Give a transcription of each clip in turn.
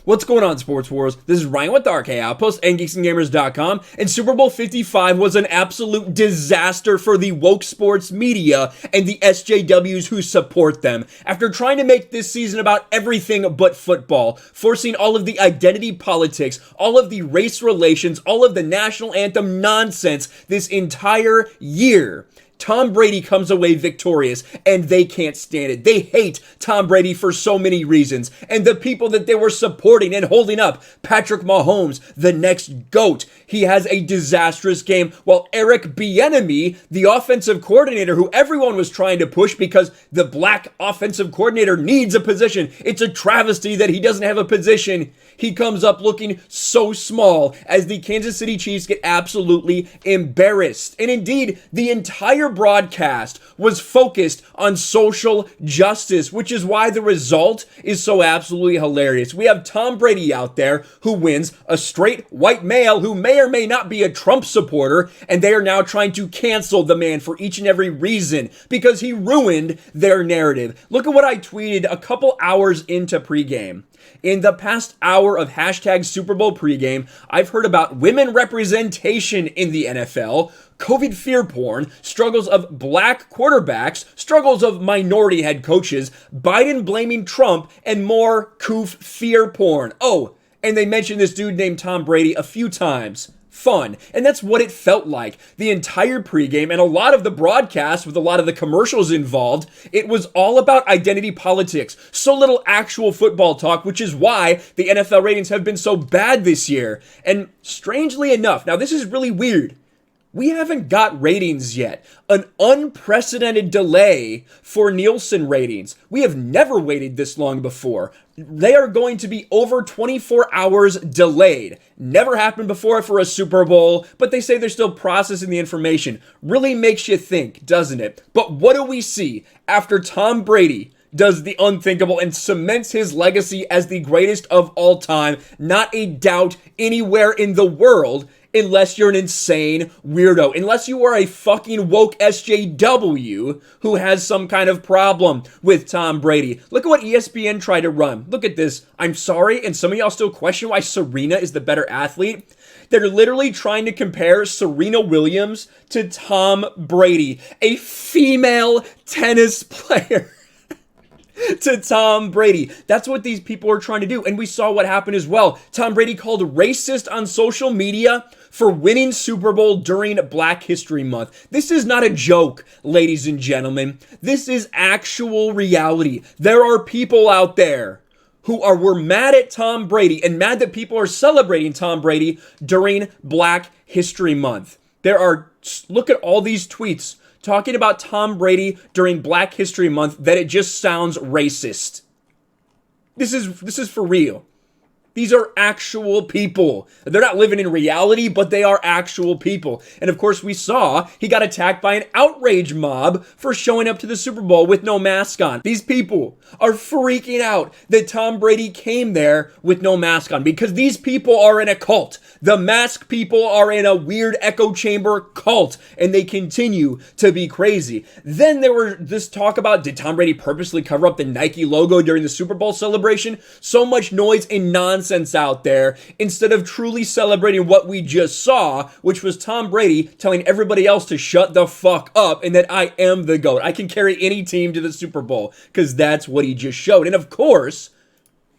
What's going on, Sports Wars? This is Ryan with the RK Outpost and GeeksandGamers.com, and Super Bowl 55 was an absolute disaster for the woke sports media and the SJWs who support them. After trying to make this season about everything but football, forcing all of the identity politics, all of the race relations, all of the national anthem nonsense this entire year, Tom Brady comes away victorious, and they can't stand it. They hate Tom Brady for so many reasons, and the people that they were supporting and holding up, Patrick Mahomes, the next GOAT, he has a disastrous game, while Eric Bieniemy, the offensive coordinator who everyone was trying to push because the black offensive coordinator needs a position. It's a travesty that he doesn't have a position. He comes up looking so small as the Kansas City Chiefs get absolutely embarrassed. And indeed, the entire broadcast was focused on social justice, which is why the result is so absolutely hilarious. We have Tom Brady out there who wins, a straight white male who may or may not be a Trump supporter, and they are now trying to cancel the man for each and every reason because he ruined their narrative. Look at what I tweeted a couple hours into pregame. In the past hour of hashtag Super Bowl pregame, I've heard about women representation in the NFL, COVID fear porn, struggles of black quarterbacks, struggles of minority head coaches, Biden blaming Trump, and more coof fear porn. Oh, and they mentioned this dude named Tom Brady a few times. Fun. And that's what it felt like. The entire pregame and a lot of the broadcast with a lot of the commercials involved, it was all about identity politics. So little actual football talk, which is why the NFL ratings have been so bad this year. And strangely enough, now this is really weird, we haven't got ratings yet. An unprecedented delay for Nielsen ratings. We have never waited this long before. They are going to be over 24 hours delayed. Never happened before for a Super Bowl, but they say they're still processing the information. Really makes you think, doesn't it? But what do we see after Tom Brady does the unthinkable and cements his legacy as the greatest of all time? Not a doubt anywhere in the world, unless you're an insane weirdo, unless you are a fucking woke SJW who has some kind of problem with Tom Brady. Look at what ESPN tried to run. Look at this. I'm sorry, and some of y'all still question why Serena is the better athlete. They're literally trying to compare Serena Williams to Tom Brady, a female tennis player. To Tom Brady. That's what these people are trying to do. And we saw what happened as well. Tom Brady called racist on social media for winning Super Bowl during Black History Month. This is not a joke, ladies and gentlemen. This is actual reality. There are people out there who were mad at Tom Brady and mad that people are celebrating Tom Brady during Black History Month. Look at all these tweets talking about Tom Brady during Black History Month that it just sounds racist. This is for real. These are actual people. They're not living in reality, but they are actual people. And of course, we saw he got attacked by an outrage mob for showing up to the Super Bowl with no mask on. These people are freaking out that Tom Brady came there with no mask on because these people are in a cult. The mask people are in a weird echo chamber cult, and they continue to be crazy. Then there were this talk about, did Tom Brady purposely cover up the Nike logo during the Super Bowl celebration? So much noise and nonsense out there instead of truly celebrating what we just saw, which was Tom Brady telling everybody else to shut the fuck up and that I am the GOAT. I can carry any team to the Super Bowl because that's what he just showed. And of course,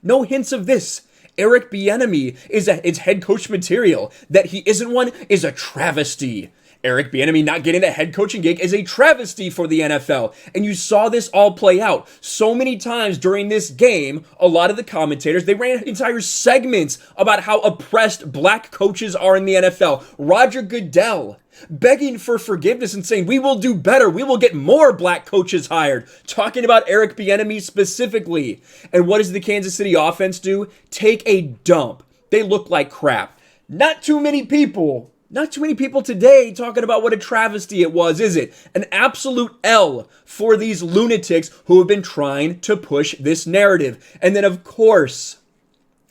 no hints of this. Eric Bieniemy is head coach material. That he isn't one is a travesty. Eric Bieniemy not getting a head coaching gig is a travesty for the NFL. And you saw this all play out so many times during this game. A lot of the commentators, they ran entire segments about how oppressed black coaches are in the NFL. Roger Goodell begging for forgiveness and saying, we will do better. We will get more black coaches hired. Talking about Eric Bieniemy specifically. And what does the Kansas City offense do? Take a dump. They look like crap. Not too many people today talking about what a travesty it was, is it? An absolute L for these lunatics who have been trying to push this narrative. And then of course,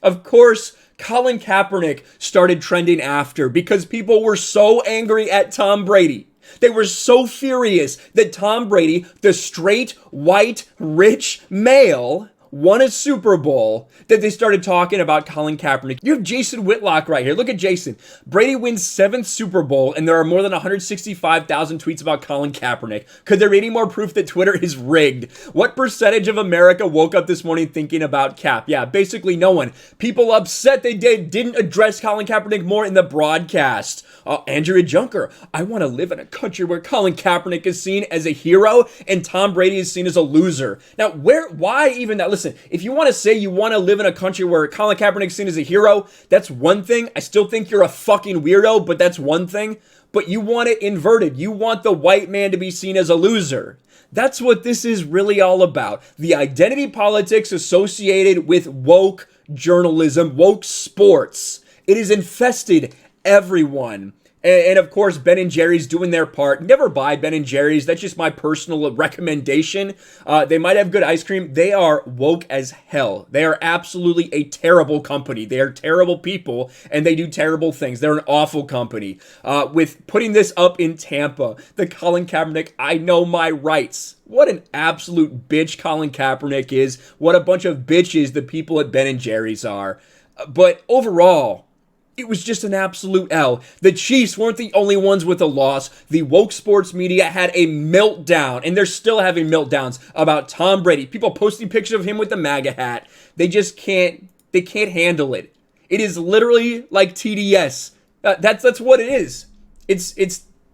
Colin Kaepernick started trending after because people were so angry at Tom Brady. They were so furious that Tom Brady, the straight, white, rich male, won a Super Bowl that they started talking about Colin Kaepernick. You have Jason Whitlock right here. Look at Jason. Brady wins 7th Super Bowl, and there are more than 165,000 tweets about Colin Kaepernick. Could there be any more proof that Twitter is rigged? What percentage of America woke up this morning thinking about Cap? Yeah, basically no one. People upset they didn't address Colin Kaepernick more in the broadcast. Andrea Junker, I want to live in a country where Colin Kaepernick is seen as a hero and Tom Brady is seen as a loser. Now, why even that? Listen, if you want to say you want to live in a country where Colin Kaepernick is seen as a hero, that's one thing. I still think you're a fucking weirdo, but that's one thing. But you want it inverted. You want the white man to be seen as a loser. That's what this is really all about. The identity politics associated with woke journalism, woke sports. It has infested everyone. And of course, Ben & Jerry's doing their part. Never buy Ben & Jerry's. That's just my personal recommendation. They might have good ice cream. They are woke as hell. They are absolutely a terrible company. They are terrible people, and they do terrible things. They're an awful company. With putting this up in Tampa, the Colin Kaepernick, I know my rights. What an absolute bitch Colin Kaepernick is. What a bunch of bitches the people at Ben & Jerry's are. But overall, it was just an absolute L. The Chiefs weren't the only ones with a loss. The woke sports media had a meltdown, and they're still having meltdowns about Tom Brady. People posting pictures of him with the MAGA hat. They just can't handle it. It is literally like TDS. That's what it is. It's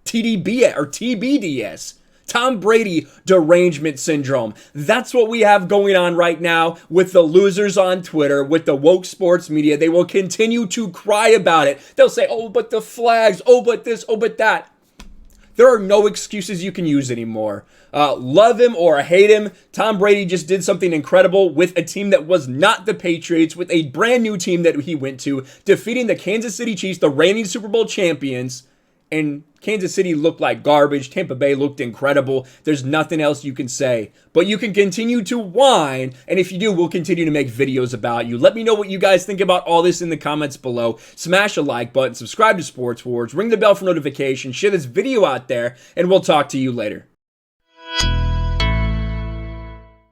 TDB or TBDS. Tom Brady derangement syndrome. That's what we have going on right now with the losers on Twitter, with the woke sports media. They will continue to cry about it. They'll say, oh, but the flags, oh, but this, oh, but that. There are no excuses you can use anymore. Love him or hate him, Tom Brady just did something incredible with a team that was not the Patriots, with a brand new team that he went to, defeating the Kansas City Chiefs, the reigning Super Bowl champions. And Kansas City looked like garbage. Tampa Bay looked incredible. There's nothing else you can say. But you can continue to whine. And if you do, we'll continue to make videos about you. Let me know what you guys think about all this in the comments below. Smash a like button. Subscribe to Sports Wars. Ring the bell for notifications. Share this video out there. And we'll talk to you later.